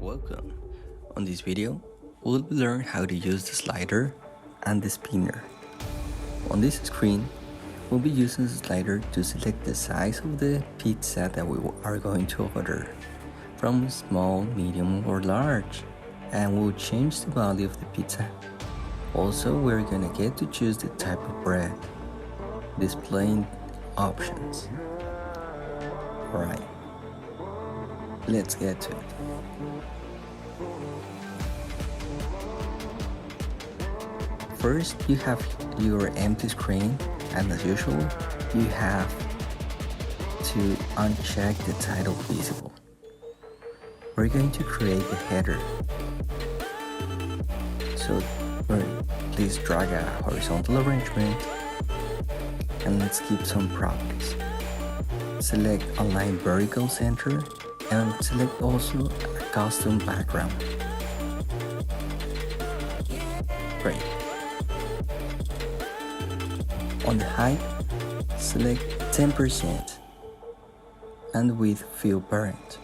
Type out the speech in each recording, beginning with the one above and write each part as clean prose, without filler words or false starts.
Welcome. On this video, we'll learn how to use the slider and the spinner. On this screen, we'll be using the slider to select the size of the pizza that we are going to order, from small, medium, or large, and we'll change the value of the pizza. Also, we're gonna get to choose the type of bread, displaying options. Alright, let's get to it. First, you have your empty screen, and as usual, you have to uncheck the title visible. We're going to create the header. So please drag a horizontal arrangement, and let's keep some properties. Select align vertical center, and select also a custom background. Great. On the height, select 10% and width fill parent.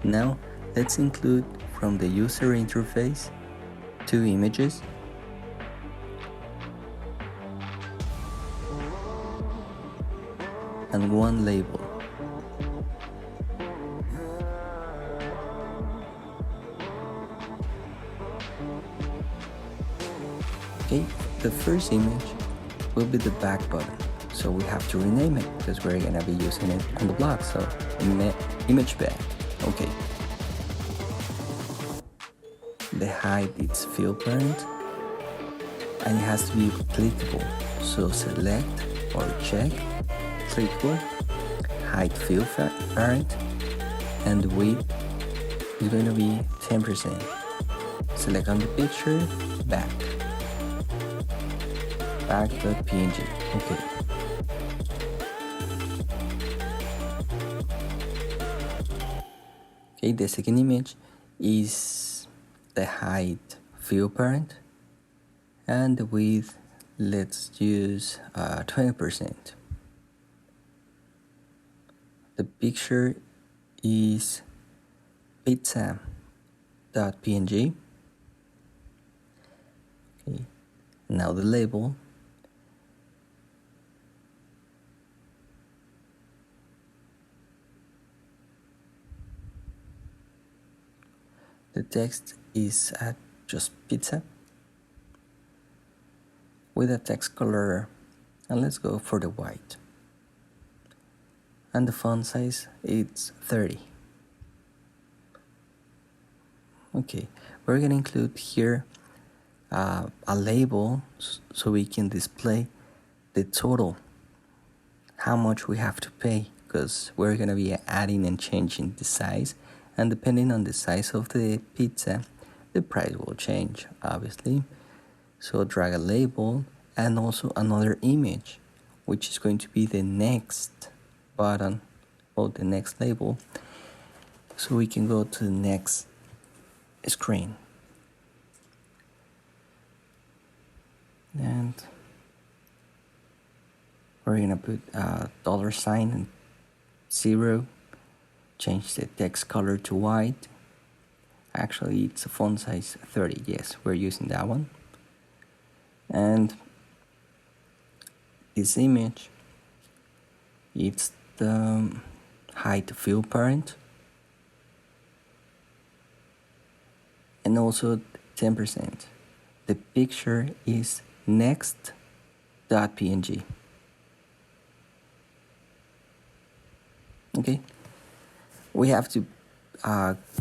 Now let's include from the user interface 2 images and 1 label. Okay, the first image will be the back button, so we have to rename it because we're gonna be using it on the blog. So image back. Okay. The height is fill parent, and it has to be clickable. So select or check clickable, height fill parent, and the width is going to be 10%. Select on the picture, back.png. Okay. Okay, the second image is the height fill parent, and the width, let's use 20%. The picture is pizza.png. Okay. Now the label. The text is just pizza with a text color, and let's go for the white. And the font size, it's 30. Okay, we're gonna include here a label so we can display the total, how much we have to pay, because we're gonna be adding and changing the size, and depending on the size of the pizza, the price will change, obviously. So drag a label and also another image, which is going to be the next button or the next label, so we can go to the next screen. And we're gonna put a $sign and 0, change the text color to white. Actually, it's a font size 30, yes, we're using that one. And this image, it's the height fill parent, and also 10%. The picture is next.png. Okay, we have to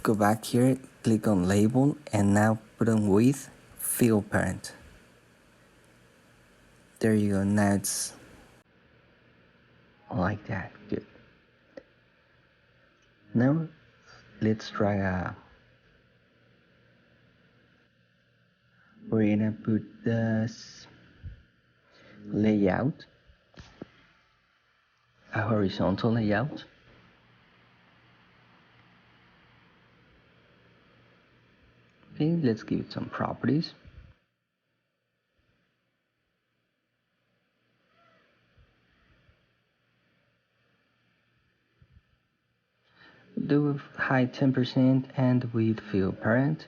go back here, click on label, and now put on width fill parent. There you go. Now it's like that. Good. Now let's drag we're gonna put this layout, a horizontal layout. Okay, let's give it some properties. do high 10% and with fill parent.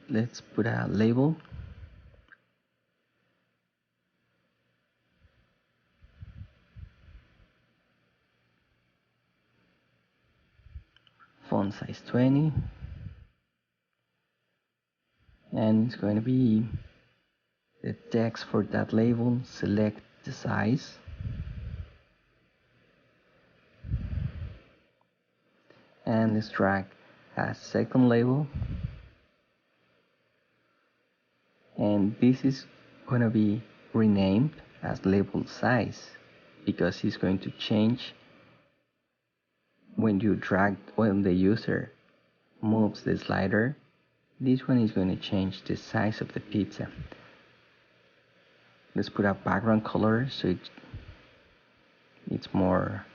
Let's put a label. Font size 20. And it's going to be the text for that label. Select the size. And let's drag a second label. And this is going to be renamed as label size because it's going to change when the user moves the slider. This one is going to change the size of the pizza. Let's put a background color so it's more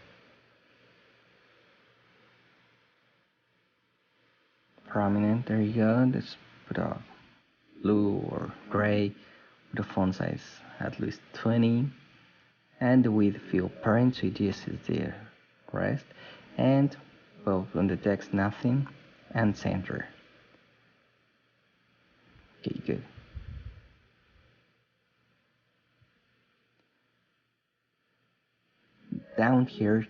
prominent. There you go. Let's put a blue or gray with a font size at least 20, and the width fill parent, so this is the rest, and well, on the text nothing, and center. Okay, good. Down here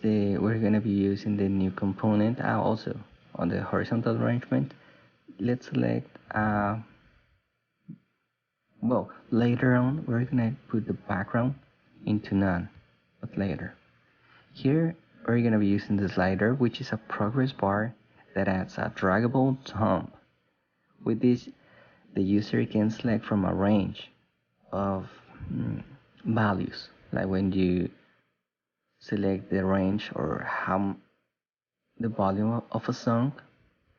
we're gonna be using the new component. Also on the horizontal arrangement, let's select well, later on we're gonna put the background into none, but later. Here we're gonna be using the slider, which is a progress bar that adds a draggable thumb. With this, the user can select from a range of values, like when you select the range or the volume of a song,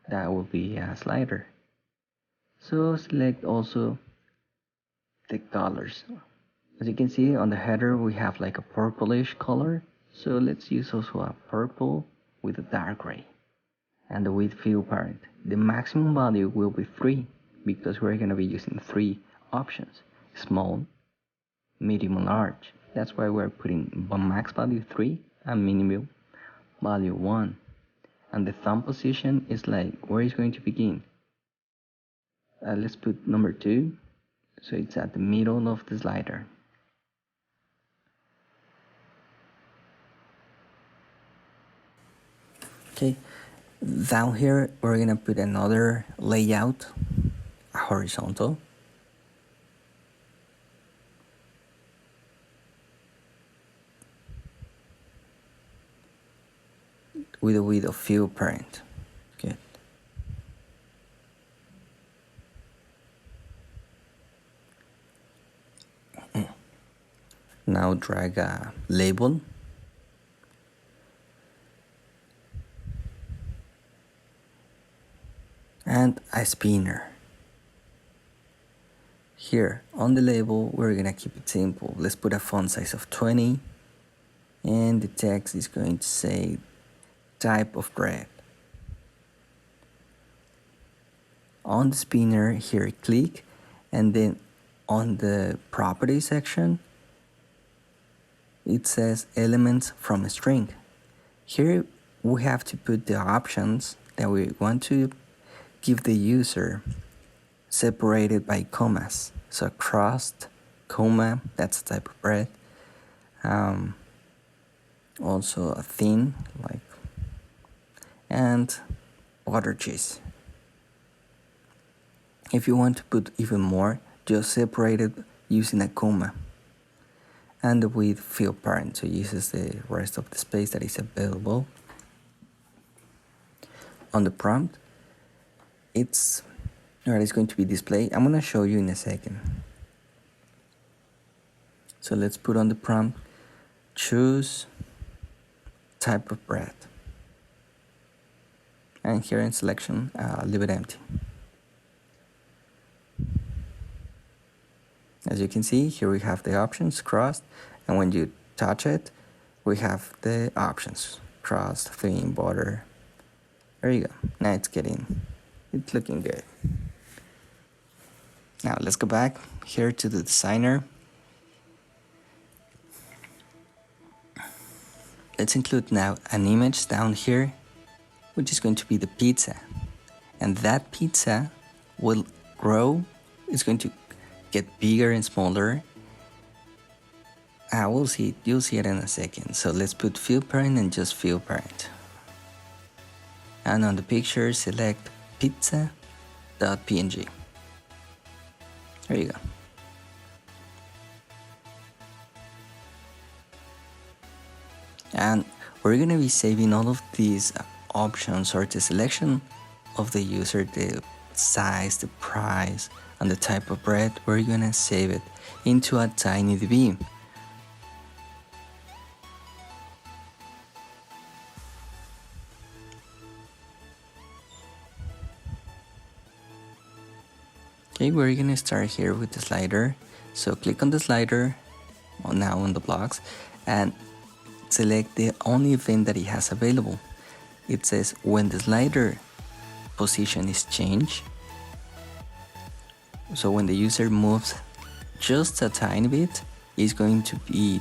that will be a slider. So select also the colors. As you can see on the header, we have like a purplish color, so let's use also a purple with a dark gray. And the width fill parent, the maximum value will be 3 because we're going to be using 3 options: small, medium, and large. That's why we're putting max value 3 and minimum value 1. And the thumb position is like where it's going to begin. Let's put number 2, so it's at the middle of the slider. Okay, down here we're gonna put another layout, horizontal. With a width of fill parent. Good. Now drag a label. And a spinner. Here on the label, we're gonna keep it simple. Let's put a font size of 20, and the text is going to say type of bread. On the spinner here, click, and then on the property section, it says elements from a string. Here we have to put the options that we want to give the user separated by commas. So crust, comma, that's a type of bread. Also a thin, like, and butter cheese. If you want to put even more, just separate it using a comma. And the width fill parent, so it uses the rest of the space that is available. On the prompt, it's going to be displayed. I'm gonna show you in a second. So let's put on the prompt, choose type of bread. And here in selection, leave it empty. As you can see, here we have the options, crust, and when you touch it, we have the options, crust, thin, butter. There you go. Now it's looking good. Now let's go back here to the designer. let's include now an image down here, which is going to be the pizza. And that pizza will grow, it's going to get bigger and smaller. We'll see, you'll see it in a second. So let's put field parent and just field parent. And on the picture, select pizza.png. There you go. And we're going to be saving all of these options, or the selection of the user, the size, the price, and the type of bread. We're going to save it into a TinyDB. Okay, we're going to start here with the slider. So click on the slider, now on the blocks, and select the only event that it has available. It says when the slider position is changed. So when the user moves just a tiny bit, it's going to be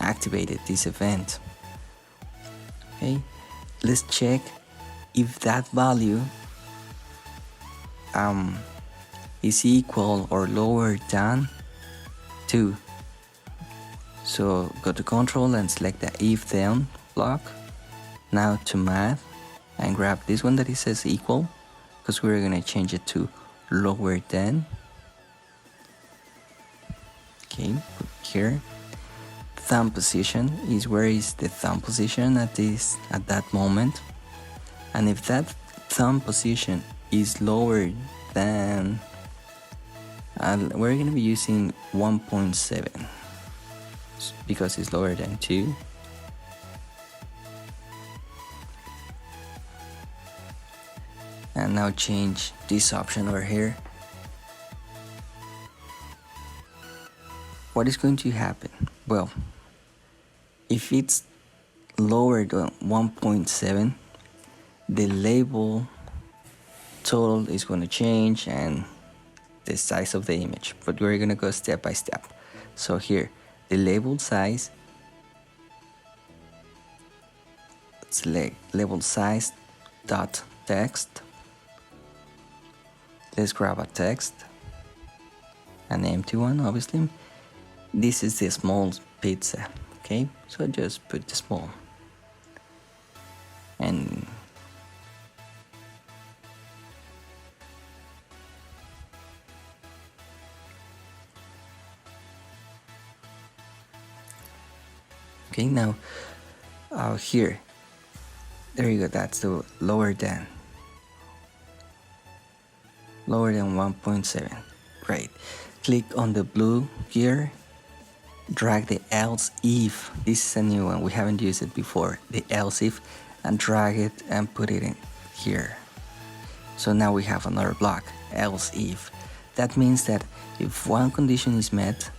activated, this event. Okay, let's check if that value is equal or lower than 2. So go to control and select the if then block. Now to math and grab this one that it says equal, because we're going to change it to lower than. Okay, put here. Thumb position is where is the thumb position at that moment. And if that thumb position is lower than, we're going to be using 1.7 because it's lower than 2. And now change this option over here. What is going to happen? Well, if it's lower than 1.7, the label total is going to change and the size of the image, but we're going to go step by step. So here, the label size, select label size dot text. Let's grab a text, an empty one, obviously. This is the small pizza, okay? So just put the small. And okay, now here, there you go, that's the lower than 1.7. Great. Click on the blue gear, drag the else if, this is a new one, we haven't used it before, the else if, and drag it and put it in here. So now we have another block, else if. That means that if one condition is met,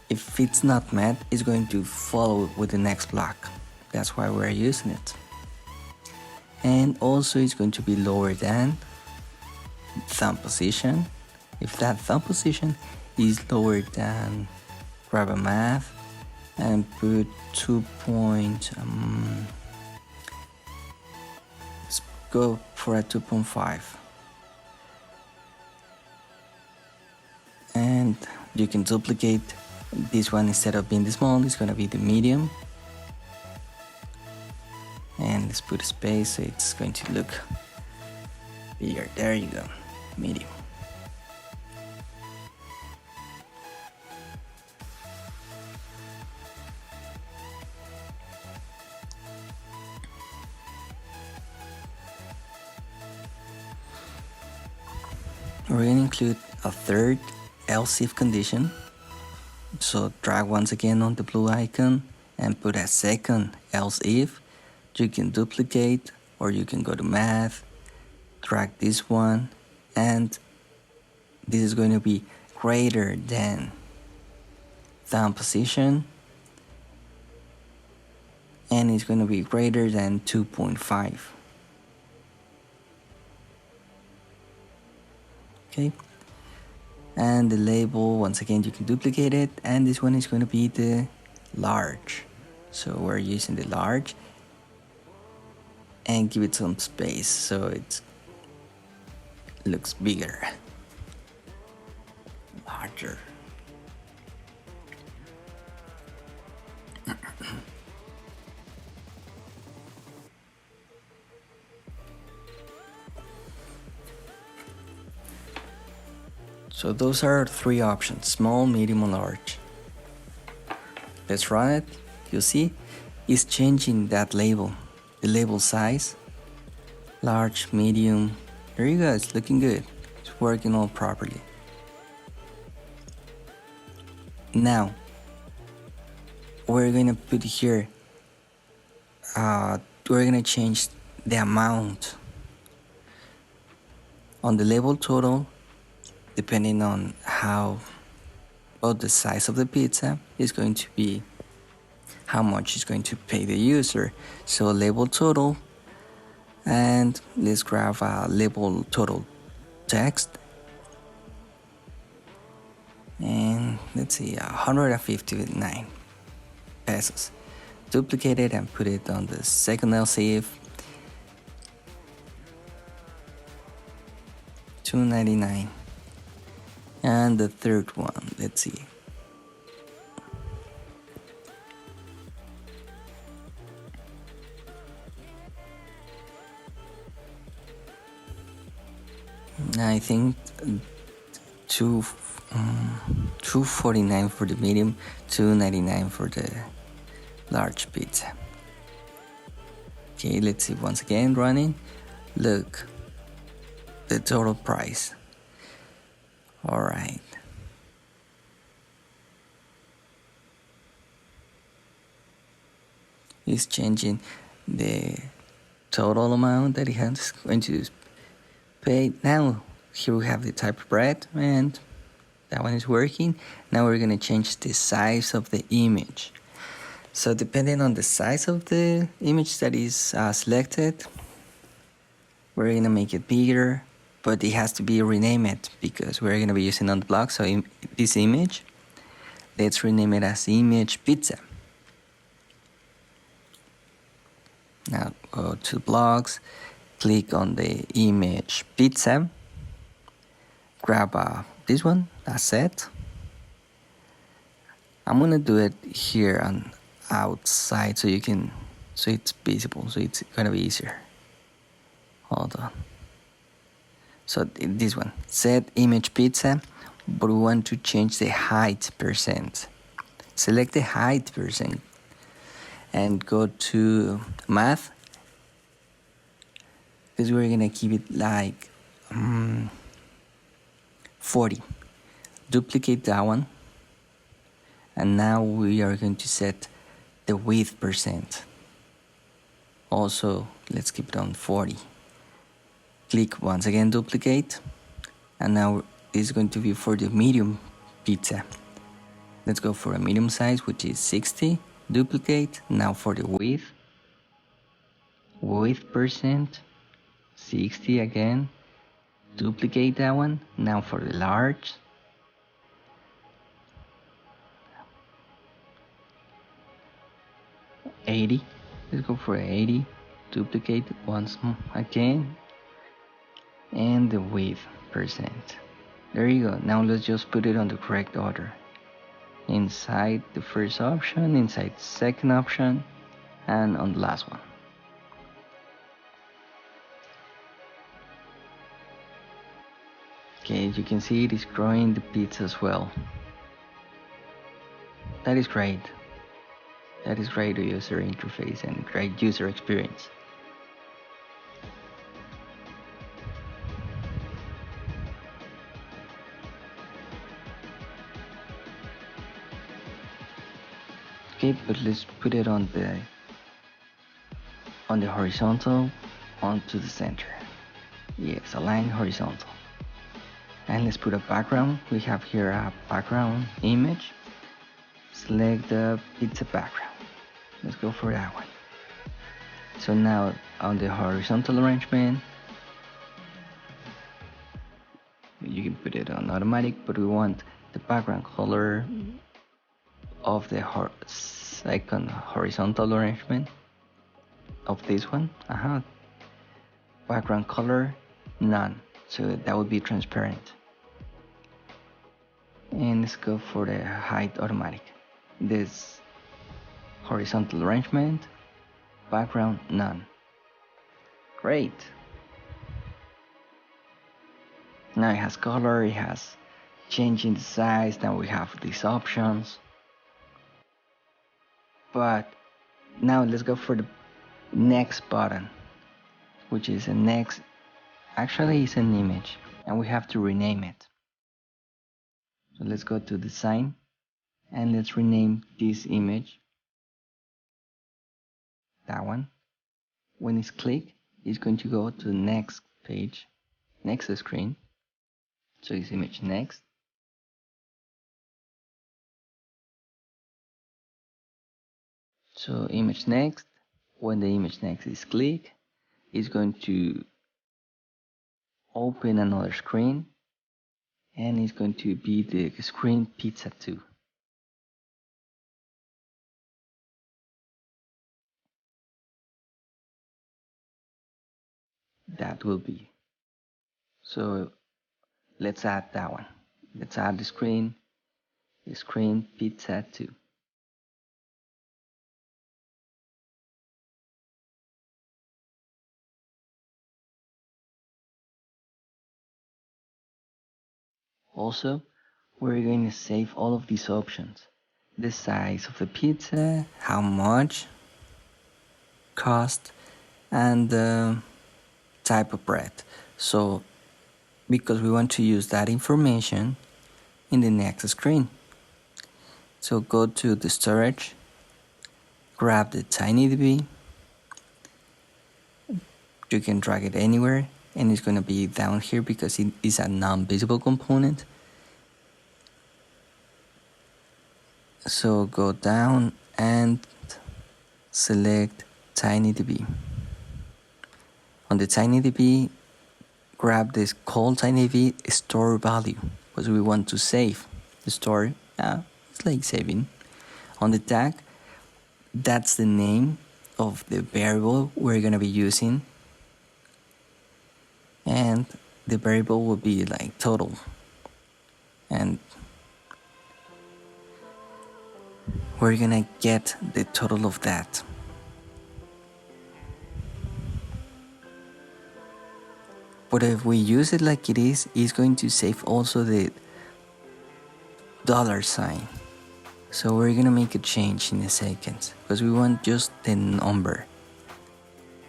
if it's not met, it's going to follow with the next block. That's why we're using it. And also it's going to be lower than thumb position. If that thumb position is lower than, grab a math and put 2. Let's go for a 2.5. And you can duplicate this one. Instead of being the small, it's going to be the medium. And let's put a space so it's going to look bigger. There you go, medium. We're going to include a third else if condition. So drag once again on the blue icon and put a second else if. You can duplicate, or you can go to math, drag this one, and this is going to be greater than thumb position, and it's going to be greater than 2.5. Okay, and the label, once again, you can duplicate it, and this one is going to be the large. So we're using the large and give it some space so it looks bigger, larger. So those are 3 options: small, medium, and large. Let's run it. You see, it's changing that label, the label size. Large, medium. There you go, it's looking good. It's working all properly. Now, we're gonna put here, we're gonna change the amount on the label total, depending on the size of the pizza is going to be how much is going to pay the user. So label total, and let's grab a label total text, and let's see, 159 pesos. Duplicate it and put it on the second LCF, 299, and the third one, let's see, I think 249 for the medium, 299 for the large pizza. Okay, let's see, once again running. Look, the total price. All right. It's changing the total amount that it has going to pay. Now here we have the type of bread, and that one is working. Now we're going to change the size of the image. So depending on the size of the image that is selected, we're going to make it bigger, but it has to be renamed because we're going to be using on the blog. So this image, let's rename it as image pizza. Now go to blogs, click on the image pizza, grab this one, asset. I'm gonna do it here on outside so it's visible, so it's gonna be easier. Hold on. So this one, set image pizza, but we want to change the height percent. Select the height percent and go to math, because we're gonna keep it like 40. Duplicate that one, and now we are going to set the width percent. Also, let's keep it on 40. Click once again, duplicate, and now this is going to be for the medium pizza. Let's go for a medium size, which is 60. Duplicate. Now for the width percent, 60 again. Duplicate that one. Now for the large, 80. Let's go for 80. Duplicate once again, and the width percent. There you go. Now let's just put it on the correct order. Inside the first option, inside the second option, and on the last one. Okay, you can see it is growing the pizza as well. That is great. That is great user interface and great user experience. Okay, but let's put it on the horizontal onto the center. Yes, align horizontal. And let's put a background. We have here a background image. Select the pizza background. Let's go for that one. So now on the horizontal arrangement, you can put it on automatic, but we want the background color of the this icon horizontal arrangement of this one. Background color, none, so that would be transparent. And let's go for the height automatic. This horizontal arrangement, background, none. Great. Now it has color, it has changing the size. Now we have these options. But now let's go for the next button, which is a next. Actually, it's an image, and we have to rename it. So let's go to design, and let's rename this image. That one. When it's clicked, it's going to go to the next page, next screen. So it's image next. So image next. When the image next is clicked, it's going to open another screen, and it's going to be the ScreenPizza2. That will be. So let's add that one. Let's add the ScreenPizza2. Also, we're going to save all of these options. The size of the pizza, how much, cost, and the type of bread. So, because we want to use that information in the next screen. So go to the storage, grab the TinyDB, you can drag it anywhere, and it's going to be down here because it is a non-visible component. So go down and select TinyDB. On the TinyDB, grab this call TinyDB store value because we want to save the story. It's like saving. On the tag, that's the name of the variable we're going to be using. And the variable will be like total. And we're going to get the total of that. But if we use it like it is, it's going to save also the $sign. So we're gonna make a change in a second because we want just the number.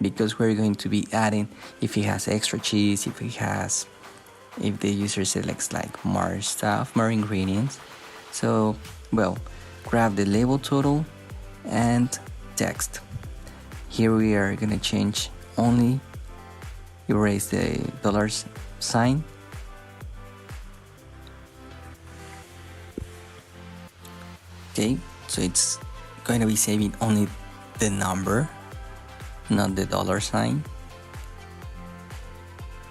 Because we're going to be adding if it has extra cheese, if the user selects like more stuff, more ingredients. So, well, grab the label total and text. Here we are gonna change only, erase the $sign. Okay, so it's going to be saving only the number, not the $sign.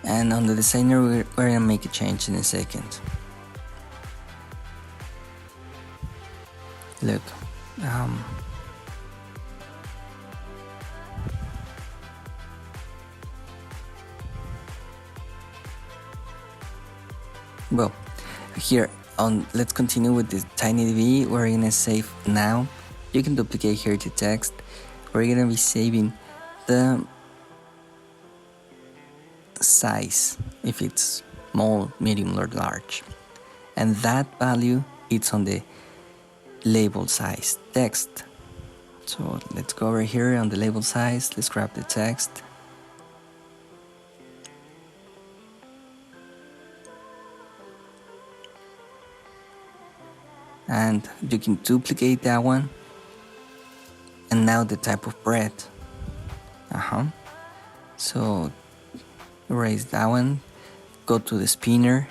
And on the designer, we're going to make a change in a second. Look, well, here let's continue with the TinyDB. We're gonna save now. You can duplicate here the text. We're gonna be saving the size, if it's small, medium, or large, and that value it's on the label size text. So let's go over here on the label size. Let's grab the text. And you can duplicate that one. And now the type of bread. So erase that one. Go to the spinner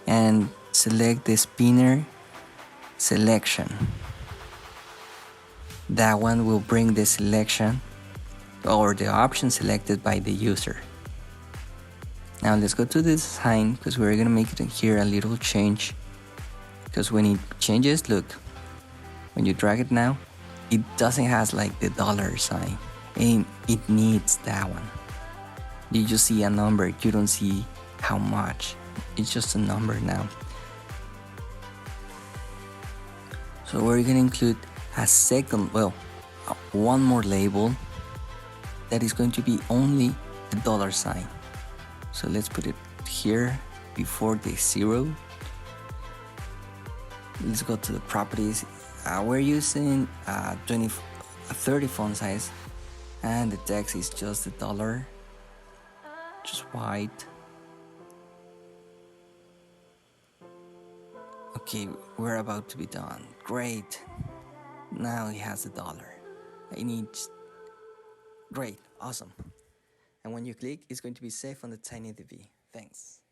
and select the spinner selection. That one will bring the selection or the option selected by the user. Now let's go to the design because we're gonna make it here a little change. Because when it changes, look, when you drag it now, it doesn't has like the dollar sign, and it needs that one. You just see a number, you don't see how much. It's just a number now. So we're gonna include a second, one more label that is going to be only the dollar sign. So let's put it here before the 0. Let's go to the properties. We're using 30 font size, and the text is just the dollar, just white. Okay, we're about to be done. Great. Now it has the dollar. Great, awesome. And when you click, it's going to be saved on the TinyDB. Thanks.